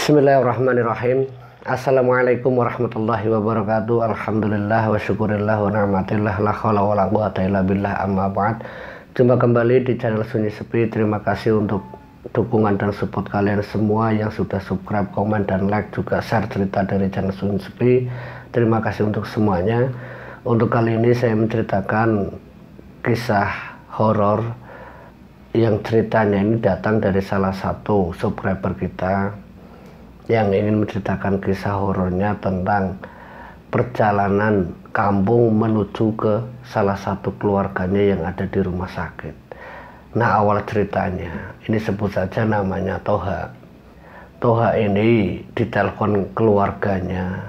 Bismillahirrahmanirrahim. Assalamualaikum warahmatullahi wabarakatuh. Alhamdulillah wa syukurillah wa ni'matillah la haula wa la quwata illa billah, amma ba'd. Jumpa kembali di channel Sunyi Sepi. Terima kasih untuk dukungan dan support kalian semua yang sudah subscribe, komen, dan like, juga share cerita dari channel Sunyi Sepi. Terima kasih untuk semuanya. Untuk kali ini saya menceritakan kisah horor yang ceritanya ini datang dari salah satu subscriber kita yang ingin menceritakan kisah horornya tentang perjalanan kampung menuju ke salah satu keluarganya yang ada di rumah sakit. Nah, awal ceritanya ini sebut saja namanya Toha. Toha ini ditelepon keluarganya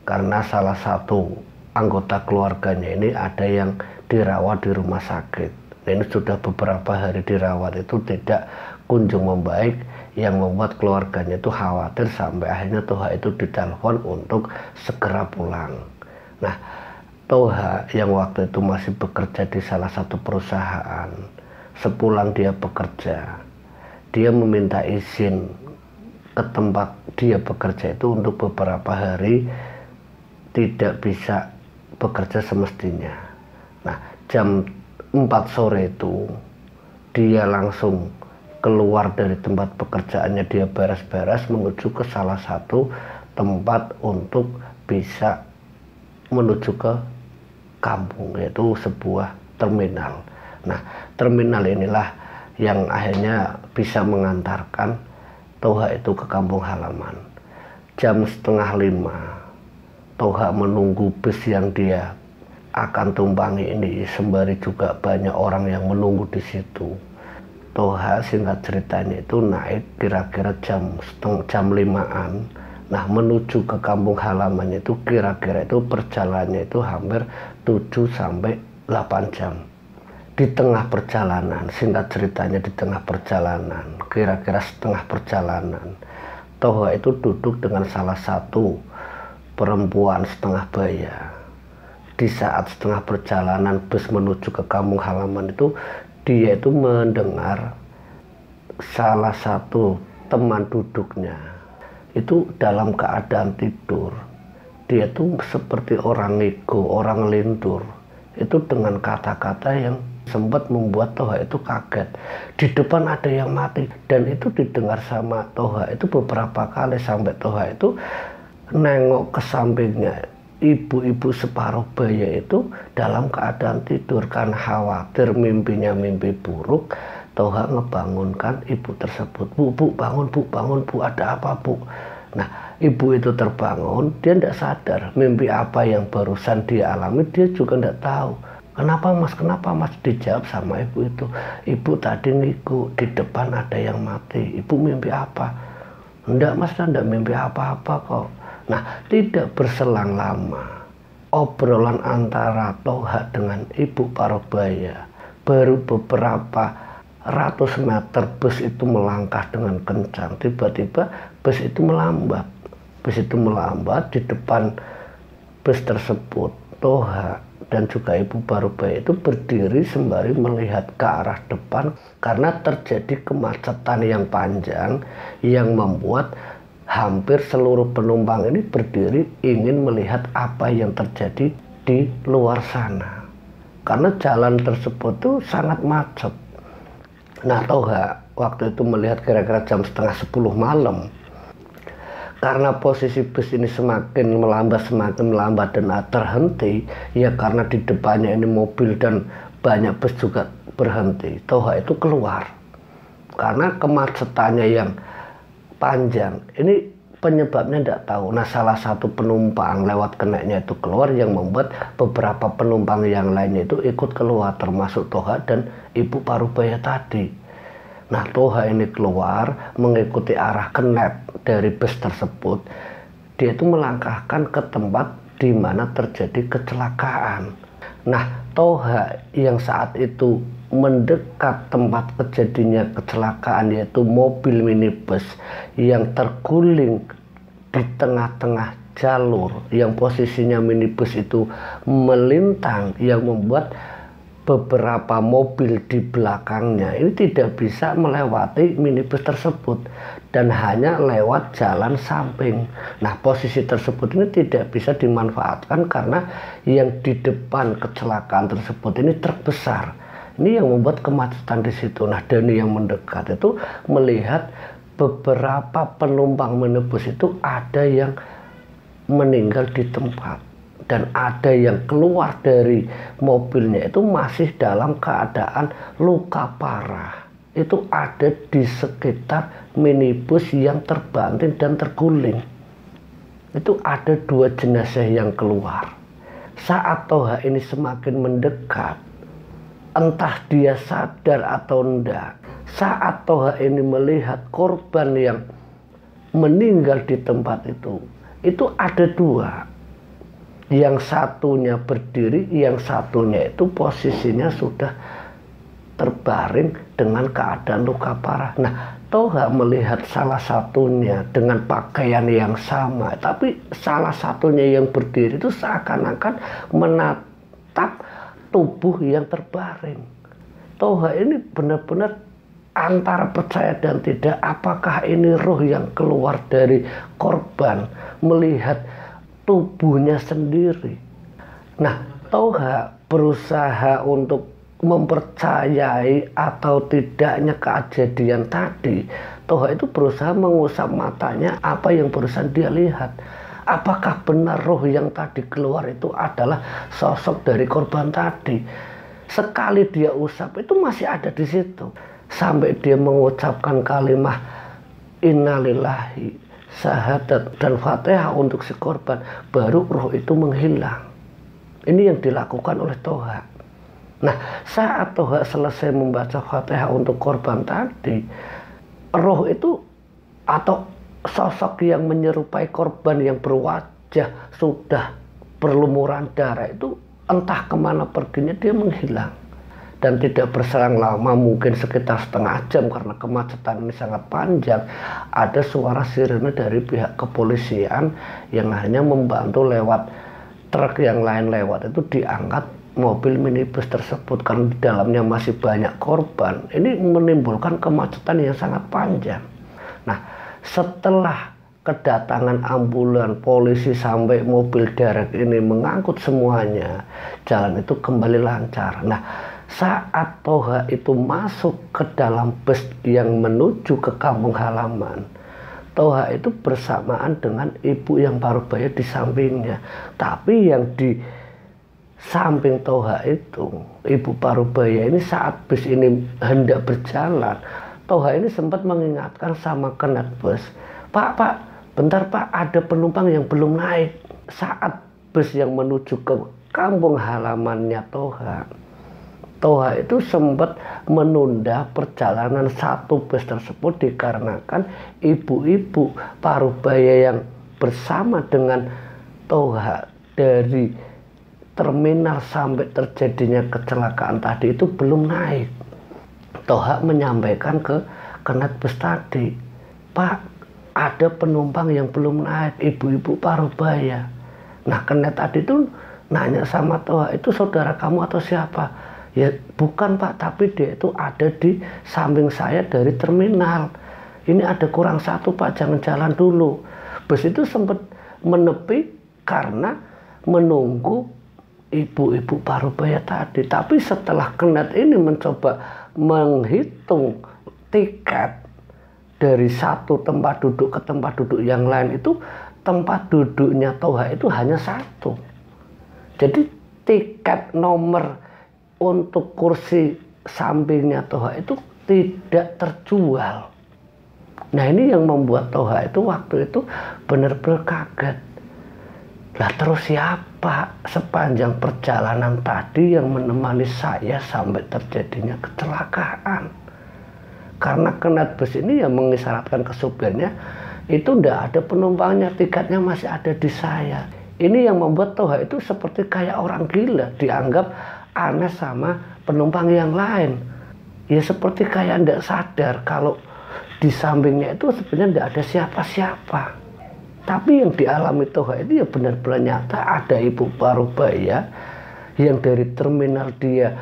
karena salah satu anggota keluarganya ini ada yang dirawat di rumah sakit. Ini sudah beberapa hari dirawat, itu tidak kunjung membaik, yang membuat keluarganya itu khawatir sampai akhirnya Toha itu ditelepon untuk segera pulang. Nah, Toha yang waktu itu masih bekerja di salah satu perusahaan, sepulang dia bekerja, dia meminta izin ke tempat dia bekerja itu untuk beberapa hari tidak bisa bekerja semestinya. Nah, jam 4 sore itu dia langsung keluar dari tempat pekerjaannya, dia beres-beres menuju ke salah satu tempat untuk bisa menuju ke kampung, yaitu sebuah terminal. Nah, terminal inilah yang akhirnya bisa mengantarkan Toha itu ke kampung halaman. Jam 4:30 Toha menunggu bus yang dia akan tumpangi ini, sembari juga banyak orang yang menunggu di situ. Toha singkat ceritanya itu naik kira-kira jam 5-an. Nah, menuju ke kampung halamannya itu kira-kira itu perjalanannya itu hampir 7-8 jam. Di tengah perjalanan, singkat ceritanya di tengah perjalanan, kira-kira setengah perjalanan, Toha itu duduk dengan salah satu perempuan setengah baya. Di saat setengah perjalanan bus menuju ke kampung halaman itu, dia itu mendengar salah satu teman duduknya itu dalam keadaan tidur. Dia tuh seperti orang ngigo, orang lindur. Itu dengan kata-kata yang sempat membuat Toha itu kaget. Di depan ada yang mati, dan itu didengar sama Toha itu beberapa kali sampai Toha itu nengok ke sampingnya. Ibu-ibu separuh baya itu dalam keadaan tidur, karena khawatir mimpinya mimpi buruk. Toha ngebangunkan ibu tersebut. Bu, bangun bu, bangun bu, ada apa bu? Nah, ibu itu terbangun, dia tidak sadar mimpi apa yang barusan dia alami, dia juga tidak tahu. Kenapa mas? Dijawab sama ibu itu, ibu tadi ngiku, di depan ada yang mati. Ibu mimpi apa? Enggak mas, enggak mimpi apa-apa kok. Nah, tidak berselang lama, obrolan antara Toha dengan ibu Parobaya, baru beberapa ratus meter bus itu melangkah dengan kencang. Tiba-tiba bus itu melambat. Di depan bus tersebut, Toha dan juga ibu Parobaya itu berdiri sembari melihat ke arah depan, karena terjadi kemacetan yang panjang yang membuat hampir seluruh penumpang ini berdiri ingin melihat apa yang terjadi di luar sana, karena jalan tersebut tuh sangat macet. Nah, Toha waktu itu melihat kira-kira jam 9:30 malam, karena posisi bus ini semakin melambat dan terhenti, ya karena di depannya ini mobil dan banyak bus juga berhenti. Toha itu keluar karena kemacetannya yang panjang. Ini penyebabnya tidak tahu. Nah, salah satu penumpang lewat keneknya itu keluar, yang membuat beberapa penumpang yang lainnya itu ikut keluar, termasuk Toha dan ibu Parobaya tadi. Nah, Toha ini keluar mengikuti arah kenet dari bus tersebut. Dia itu melangkahkan ke tempat di mana terjadi kecelakaan. Nah, Toha yang saat itu mendekat tempat kejadiannya kecelakaan, yaitu mobil minibus yang terguling di tengah-tengah jalur, yang posisinya minibus itu melintang, yang membuat beberapa mobil di belakangnya ini tidak bisa melewati minibus tersebut dan hanya lewat jalan samping. Nah, posisi tersebut ini tidak bisa dimanfaatkan karena yang di depan kecelakaan tersebut ini truk besar. Ini yang membuat kemacetan di situ. Nah, Dani yang mendekat itu melihat beberapa penumpang minibus itu ada yang meninggal di tempat dan ada yang keluar dari mobilnya itu masih dalam keadaan luka parah. Itu ada di sekitar minibus yang terbanting dan terguling. Itu ada 2 jenazah yang keluar. Saat Toha ini semakin mendekat, entah dia sadar atau enggak, saat Toha ini melihat korban yang meninggal di tempat itu ada 2. Yang satunya berdiri, yang satunya itu posisinya sudah terbaring dengan keadaan luka parah. Nah, Toha melihat salah satunya dengan pakaian yang sama, tapi salah satunya yang berdiri itu seakan-akan menatap tubuh yang terbaring. Toha ini benar-benar antara percaya dan tidak, apakah ini roh yang keluar dari korban melihat tubuhnya sendiri. Nah, Toha berusaha untuk mempercayai atau tidaknya kejadian tadi. Toha itu berusaha mengusap matanya apa yang barusan dia lihat. Apakah benar roh yang tadi keluar itu adalah sosok dari korban tadi? Sekali dia usap itu masih ada di situ. Sampai dia mengucapkan kalimat innalillahi, syahadat dan fatihah untuk si korban, baru roh itu menghilang. Ini yang dilakukan oleh Toha. Nah, saat Toha selesai membaca fatihah untuk korban tadi, roh itu atau sosok yang menyerupai korban yang berwajah sudah berlumuran darah itu entah kemana perginya, dia menghilang. Dan tidak berselang lama, mungkin sekitar setengah jam karena kemacetan ini sangat panjang, ada suara sirene dari pihak kepolisian yang hanya membantu lewat truk yang lain lewat itu diangkat mobil minibus tersebut karena di dalamnya masih banyak korban. Ini menimbulkan kemacetan yang sangat panjang. Nah, setelah kedatangan ambulan, polisi sampai mobil derek ini mengangkut semuanya, jalan itu kembali lancar. Nah, saat Toha itu masuk ke dalam bus yang menuju ke kampung halaman, Toha itu bersamaan dengan ibu yang parubaya di sampingnya. Tapi yang di samping Toha itu, ibu parubaya ini saat bus ini hendak berjalan, Toha ini sempat mengingatkan sama kernet bus, Pak, bentar Pak, ada penumpang yang belum naik. Saat bus yang menuju ke kampung halamannya Toha itu sempat menunda perjalanan satu bus tersebut dikarenakan ibu-ibu parubaya yang bersama dengan Toha dari terminal sampai terjadinya kecelakaan tadi itu belum naik. Toha menyampaikan ke kernet bus tadi, Pak, ada penumpang yang belum naik, ibu-ibu parubaya. Nah, kernet tadi itu nanya sama Toha, itu saudara kamu atau siapa? Ya bukan Pak, tapi dia itu ada di samping saya dari terminal. Ini ada kurang satu Pak, jangan jalan dulu. Bus itu sempat menepi karena menunggu ibu-ibu parubaya tadi. Tapi setelah kernet ini mencoba menghitung tiket dari satu tempat duduk ke tempat duduk yang lain, itu tempat duduknya Toha itu hanya satu. Jadi tiket nomor untuk kursi sampingnya Toha itu tidak terjual. Nah, ini yang membuat Toha itu waktu itu benar-benar kaget. Lah terus siapa sepanjang perjalanan tadi yang menemani saya sampai terjadinya kecelakaan? Karena kernet bus ini yang mengisyaratkan ke supirnya itu tidak ada penumpangnya, tiketnya masih ada di saya. Ini yang membuat Toha itu seperti kayak orang gila, dianggap aneh sama penumpang yang lain. Ya seperti kayak tidak sadar kalau di sampingnya itu sebenarnya tidak ada siapa-siapa. Tapi yang dialami Toha itu ya benar-benar nyata, ada ibu parubaya yang dari terminal dia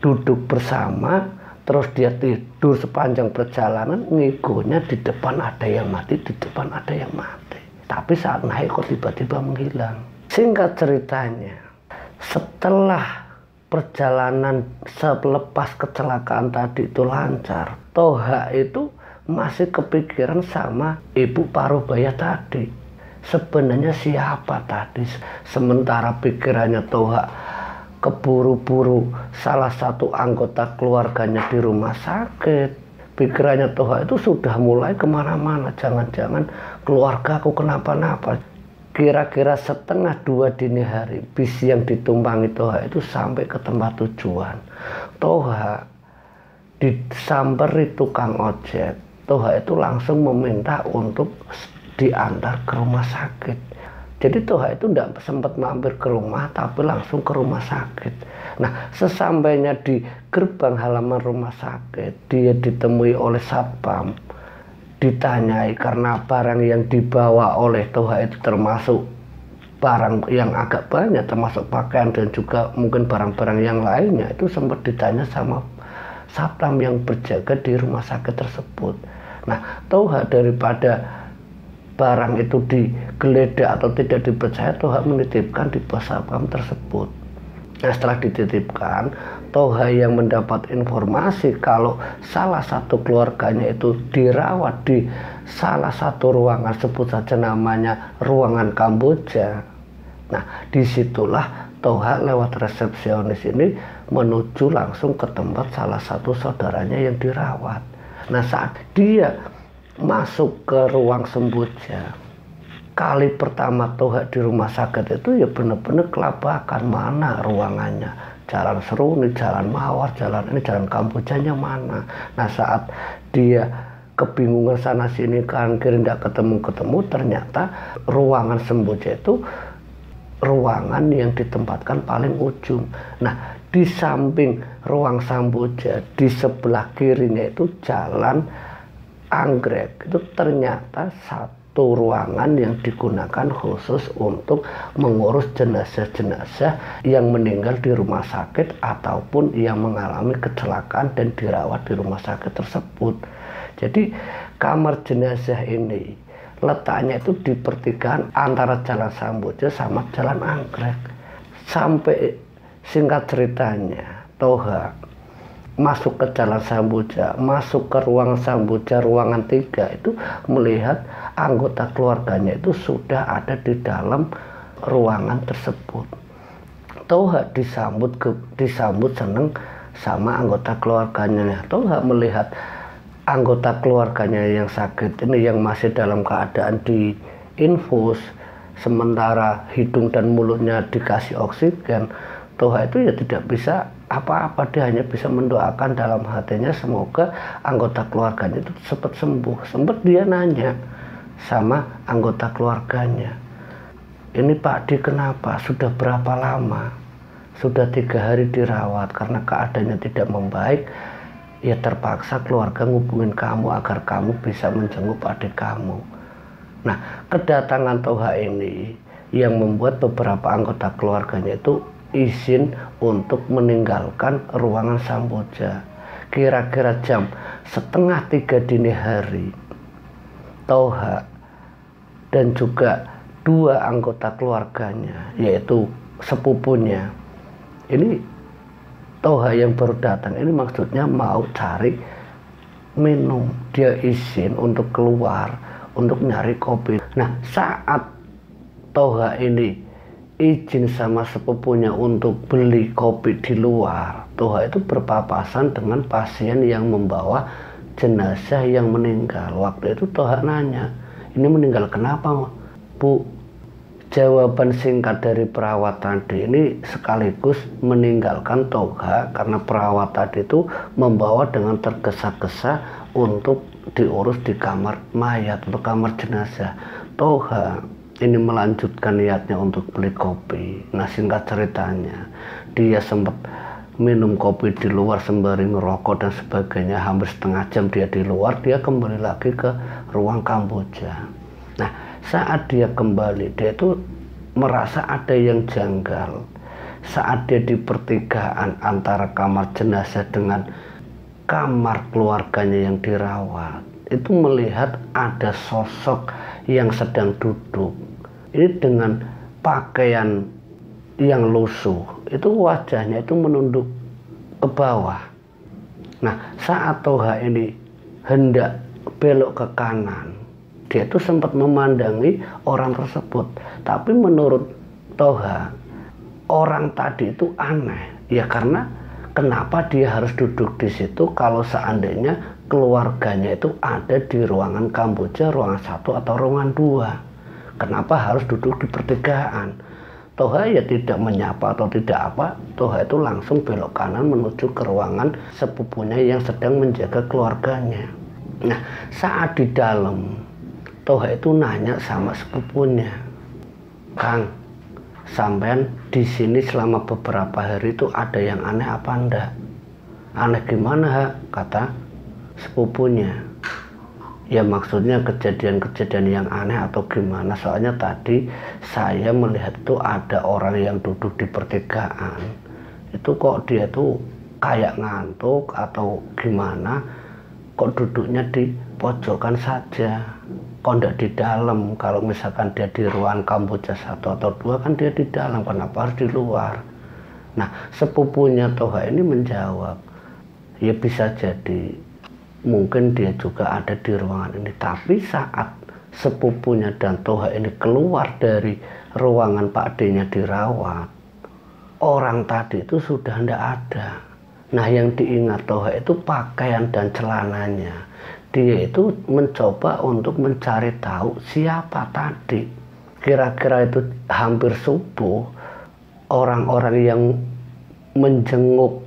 duduk bersama, terus dia tidur sepanjang perjalanan, ngigonya di depan ada yang mati, di depan ada yang mati. Tapi saat naik kok tiba-tiba menghilang. Singkat ceritanya, setelah perjalanan selepas kecelakaan tadi itu lancar, Toha itu masih kepikiran sama ibu Parubaya tadi. Sebenarnya siapa tadi? Sementara pikirannya Toha keburu-buru salah satu anggota keluarganya di rumah sakit. Pikirannya Toha itu sudah mulai kemana-mana. Jangan-jangan keluarga aku kenapa-napa. Kira-kira 1:30 dini hari, bis yang ditumpangi Toha itu sampai ke tempat tujuan. Toha disamperi tukang ojek. Toha itu langsung meminta untuk diantar ke rumah sakit. Jadi Toha itu tidak sempat mampir ke rumah, tapi langsung ke rumah sakit. Nah, sesampainya di gerbang halaman rumah sakit, dia ditemui oleh satpam. Ditanyai karena barang yang dibawa oleh Toha itu termasuk barang yang agak banyak, termasuk pakaian dan juga mungkin barang-barang yang lainnya. Itu sempat ditanya sama satpam yang berjaga di rumah sakit tersebut. Nah, Toha daripada barang itu digeledah atau tidak dipercaya, Toha menitipkan di pos satpam tersebut. Nah, setelah dititipkan, Toha yang mendapat informasi kalau salah satu keluarganya itu dirawat di salah satu ruangan, sebut saja namanya ruangan Kamboja. Nah, disitulah Toha lewat resepsionis ini menuju langsung ke tempat salah satu saudaranya yang dirawat. Nah, saat dia masuk ke ruang Semboja, kali pertama Toha di rumah sakit itu ya benar-benar kelabakan, mana ruangannya, jalan Seruni, jalan Mawar, jalan ini, jalan Kambojanya mana. Nah, saat dia kebingungan sana sini kan kiri tidak ketemu, ternyata ruangan Semboja itu ruangan yang ditempatkan paling ujung. Nah, di samping ruang Semboja, di sebelah kirinya itu jalan Anggrek, itu ternyata satu ruangan yang digunakan khusus untuk mengurus jenazah-jenazah yang meninggal di rumah sakit ataupun yang mengalami kecelakaan dan dirawat di rumah sakit tersebut. Jadi kamar jenazah ini letaknya itu di pertigaan antara jalan Semboja sama jalan Anggrek. Sampai singkat ceritanya, Toha masuk ke jalan Semboja, masuk ke ruang Semboja ruangan 3 itu melihat anggota keluarganya itu sudah ada di dalam ruangan tersebut. Toha disambut senang sama anggota keluarganya. Toha melihat anggota keluarganya yang sakit ini yang masih dalam keadaan diinfus, sementara hidung dan mulutnya dikasih oksigen. Toha itu ya tidak bisa apa-apa, dia hanya bisa mendoakan dalam hatinya semoga anggota keluarganya itu cepat sembuh. Sempat dia nanya sama anggota keluarganya, ini Pak Di kenapa? Sudah berapa lama? Sudah 3 hari dirawat, karena keadaannya tidak membaik. Ya terpaksa keluarga ngubungin kamu agar kamu bisa menjenguk adik kamu. Nah, kedatangan Toha ini yang membuat beberapa anggota keluarganya itu izin untuk meninggalkan ruangan Semboja. Kira-kira jam 2:30 dini hari, Toha dan juga 2 anggota keluarganya, yaitu sepupunya, ini Toha yang baru datang ini maksudnya mau cari minum. Dia izin untuk keluar untuk nyari kopi. Nah, saat Toha ini izin sama sepupunya untuk beli kopi di luar, Toha itu berpapasan dengan pasien yang membawa jenazah yang meninggal. Waktu itu Toha nanya, ini meninggal kenapa, Bu? Jawaban singkat dari perawat tadi ini sekaligus meninggalkan Toha karena perawat tadi itu membawa dengan tergesa-gesa untuk diurus di kamar mayat atau kamar jenazah. Toha ini melanjutkan niatnya untuk beli kopi. Nah, singkat ceritanya, dia sempat minum kopi di luar sembari ngerokok dan sebagainya. Hampir setengah jam dia di luar, dia kembali lagi ke ruang Kamboja. Nah, saat dia kembali, dia itu merasa ada yang janggal. saat dia di pertigaan antara kamar jenazah dengan kamar keluarganya yang dirawat, itu melihat ada sosok yang sedang duduk. Ini dengan pakaian yang lusuh, itu wajahnya itu menunduk ke bawah. Nah, saat Toha ini hendak belok ke kanan, dia itu sempat memandangi orang tersebut. Tapi menurut Toha, orang tadi itu aneh. Ya karena kenapa dia harus duduk di situ kalau seandainya keluarganya itu ada di ruangan Kamboja, ruangan 1 atau ruangan 2. Kenapa harus duduk di pertigaan? Toha ya tidak menyapa atau tidak apa. Toha itu langsung belok kanan menuju ke ruangan sepupunya yang sedang menjaga keluarganya. Nah, saat di dalam, Toha itu nanya sama sepupunya, "Kang, sampean di sini selama beberapa hari itu ada yang aneh apa enggak?" "Aneh gimana, Ha?" kata sepupunya. "Ya maksudnya kejadian-kejadian yang aneh atau gimana? Soalnya tadi saya melihat itu ada orang yang duduk di pertigaan. Itu kok dia tuh kayak ngantuk atau gimana? Kok duduknya di pojokan saja? Kok enggak di dalam? Kalau misalkan dia di ruangan Kamboja 1 atau 2 kan dia di dalam, kenapa harus di luar?" Nah, sepupunya Toha ini menjawab, "Ya bisa jadi mungkin dia juga ada di ruangan ini." Tapi saat sepupunya dan Toha ini keluar dari ruangan Pak D-nya dirawat, orang tadi itu sudah tidak ada. Nah, yang diingat Toha itu pakaian dan celananya. Dia itu mencoba untuk mencari tahu siapa tadi. Kira-kira itu hampir subuh, orang-orang yang menjenguk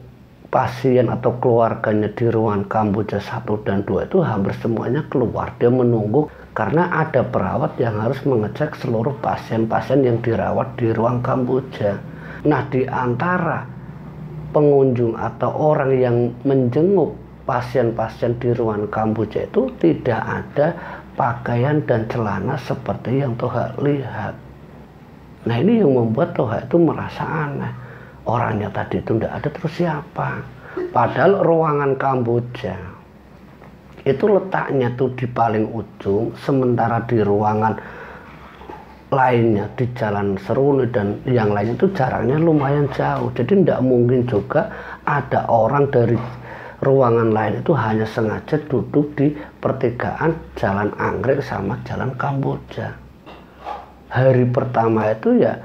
pasien atau keluarganya di ruangan Kamboja 1 dan 2 itu hampir semuanya keluar. Dia menunggu karena ada perawat yang harus mengecek seluruh pasien-pasien yang dirawat di ruang Kamboja. Nah, di antara pengunjung atau orang yang menjenguk pasien-pasien di ruangan Kamboja itu tidak ada pakaian dan celana seperti yang Toha lihat. Nah, ini yang membuat Toha itu merasa aneh. Orangnya tadi itu tidak ada, terus siapa? Padahal ruangan Kamboja itu letaknya tuh di paling ujung, sementara di ruangan lainnya di Jalan Seruni dan yang lainnya itu jaraknya lumayan jauh. Jadi tidak mungkin juga ada orang dari ruangan lain itu hanya sengaja duduk di pertigaan Jalan Anggrek sama Jalan Kamboja. Hari pertama itu ya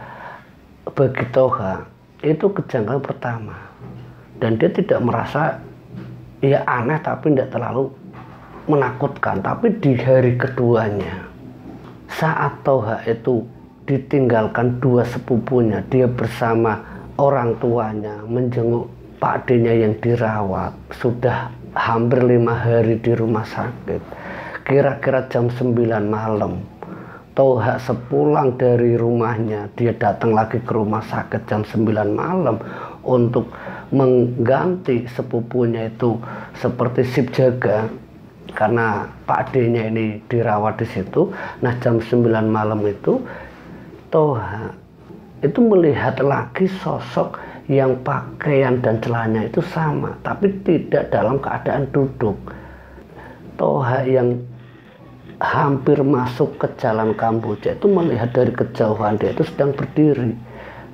bagi Toha itu kejanggalan pertama, dan dia tidak merasa ya aneh tapi tidak terlalu menakutkan. Tapi di hari keduanya, saat Toha itu ditinggalkan dua sepupunya, dia bersama orang tuanya menjenguk Pak D-nya yang dirawat, sudah hampir 5 hari di rumah sakit. Kira-kira jam 9 malam Toha sepulang dari rumahnya, dia datang lagi ke rumah sakit jam 9 malam untuk mengganti sepupunya itu seperti sip jaga karena Pak D-nya ini dirawat di situ. Nah, jam 9 malam itu Toha itu melihat lagi sosok yang pakaian dan celananya itu sama, tapi tidak dalam keadaan duduk. Toha yang hampir masuk ke Jalan Kamboja itu melihat dari kejauhan dia itu sedang berdiri.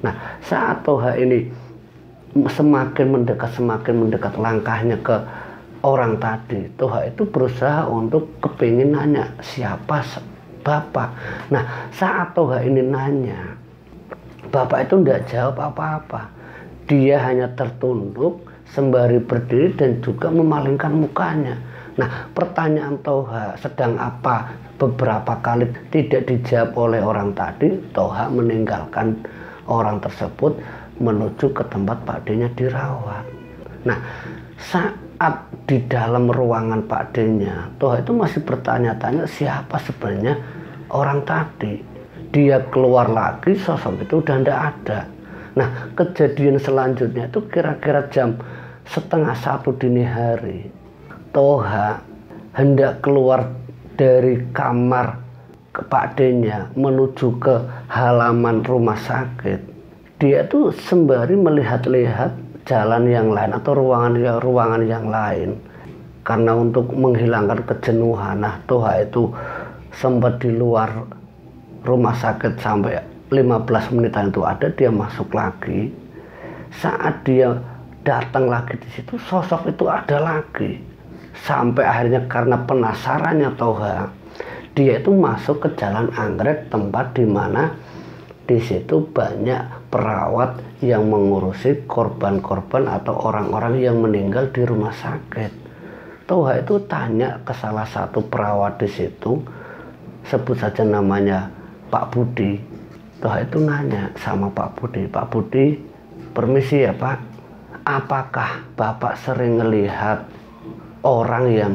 Nah, saat Toha ini semakin mendekat langkahnya ke orang tadi, Toha itu berusaha untuk kepingin nanya siapa bapak. Nah, saat Toha ini nanya, bapak itu tidak jawab apa-apa. Dia hanya tertunduk sembari berdiri dan juga memalingkan mukanya. Nah, pertanyaan Toha sedang apa beberapa kali tidak dijawab oleh orang tadi. Toha meninggalkan orang tersebut menuju ke tempat Pak D-nya dirawat. Nah, saat di dalam ruangan Pak D-nya, Toha itu masih bertanya-tanya siapa sebenarnya orang tadi. Dia keluar lagi, sosok itu udah tidak ada. Nah, kejadian selanjutnya itu kira-kira jam 12:30 dini hari. Toha hendak keluar dari kamar Pak D-nya menuju ke halaman rumah sakit. dia tuh sembari melihat-lihat jalan yang lain atau ruangan yang lain. Karena untuk menghilangkan kejenuhan, nah Toha itu sempat di luar rumah sakit sampai 15 menitan itu ada, dia masuk lagi. Saat dia datang lagi di situ, sosok itu ada lagi. Sampai akhirnya karena penasarannya Toha, dia itu masuk ke jalan anggrek, tempat di mana di situ banyak perawat yang mengurusi korban-korban atau orang-orang yang meninggal di rumah sakit. Toha itu tanya ke salah satu perawat di situ, sebut saja namanya Pak Budi. Toha itu nanya sama Pak Budi, "Pak Budi, permisi ya Pak, apakah Bapak sering melihat orang yang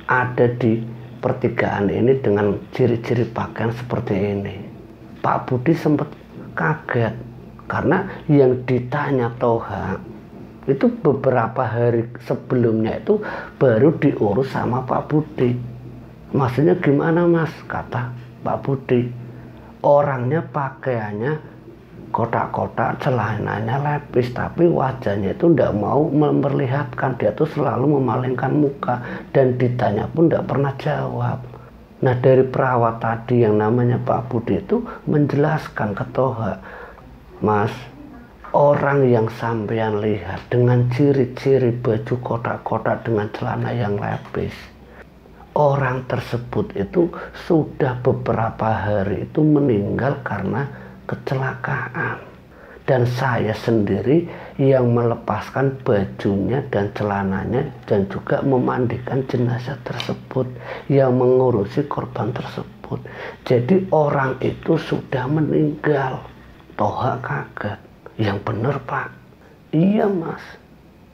ada di pertigaan ini dengan ciri-ciri pakaian seperti ini?" Pak Budi sempat kaget karena yang ditanya Toha itu beberapa hari sebelumnya itu baru diurus sama Pak Budi. "Maksudnya gimana Mas?" kata Pak Budi. "Orangnya pakaiannya kotak-kotak, celananya lepis, tapi wajahnya itu tidak mau memperlihatkan, dia tuh selalu memalingkan muka, dan ditanya pun tidak pernah jawab." Nah, dari perawat tadi yang namanya Pak Budi itu menjelaskan ke Toha, "Mas, orang yang sampean lihat dengan ciri-ciri baju kotak-kotak dengan celana yang lepis, orang tersebut itu sudah beberapa hari itu meninggal karena kecelakaan. Dan saya sendiri yang melepaskan bajunya dan celananya dan juga memandikan jenazah tersebut, yang mengurusi korban tersebut. Jadi orang itu sudah meninggal." Toha kaget. "Yang benar Pak?" "Iya Mas,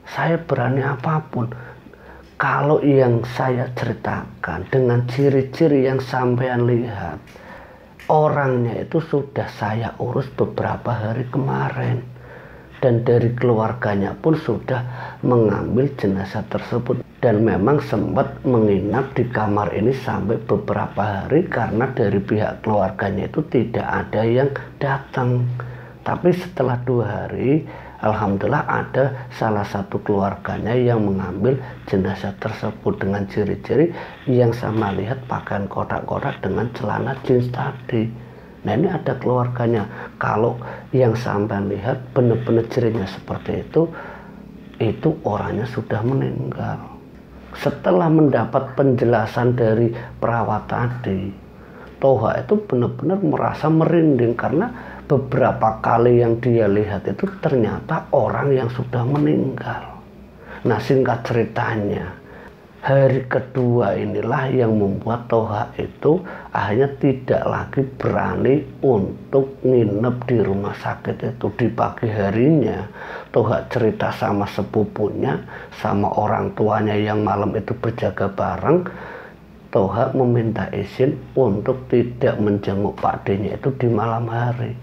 saya berani apapun. Kalau yang saya ceritakan dengan ciri-ciri yang sampean lihat, orangnya itu sudah saya urus beberapa hari kemarin. Dan dari keluarganya pun sudah mengambil jenazah tersebut. Dan memang sempat menginap di kamar ini sampai beberapa hari karena dari pihak keluarganya itu tidak ada yang datang. Tapi setelah 2 hari, alhamdulillah ada salah satu keluarganya yang mengambil jenazah tersebut dengan ciri-ciri yang sama lihat pakaian kotak-kotak dengan celana jeans tadi." Nah, ini ada keluarganya. Kalau yang sampai lihat benar-benar cirinya seperti itu orangnya sudah meninggal. Setelah mendapat penjelasan dari perawat tadi, Toha itu benar-benar merasa merinding karena beberapa kali yang dia lihat itu ternyata orang yang sudah meninggal. Nah, singkat ceritanya, hari kedua inilah yang membuat Toha itu akhirnya tidak lagi berani untuk nginep di rumah sakit itu. Di pagi harinya Toha cerita sama sepupunya, sama orang tuanya yang malam itu berjaga bareng. Toha meminta izin untuk tidak menjenguk Pak D-nya itu di malam hari.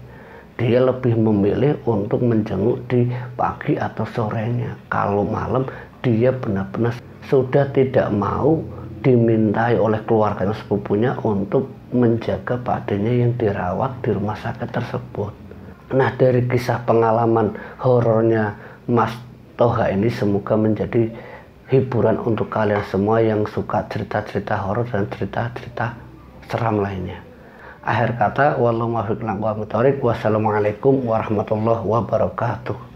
Dia lebih memilih untuk menjenguk di pagi atau sorenya. Kalau malam dia benar-benar sudah tidak mau dimintai oleh keluarganya sepupunya untuk menjaga Pak D-nya yang dirawat di rumah sakit tersebut. Nah, dari kisah pengalaman horornya Mas Toha ini semoga menjadi hiburan untuk kalian semua yang suka cerita-cerita horor dan cerita-cerita seram lainnya. Akhir kata, wassalamualaikum warahmatullahi wabarakatuh.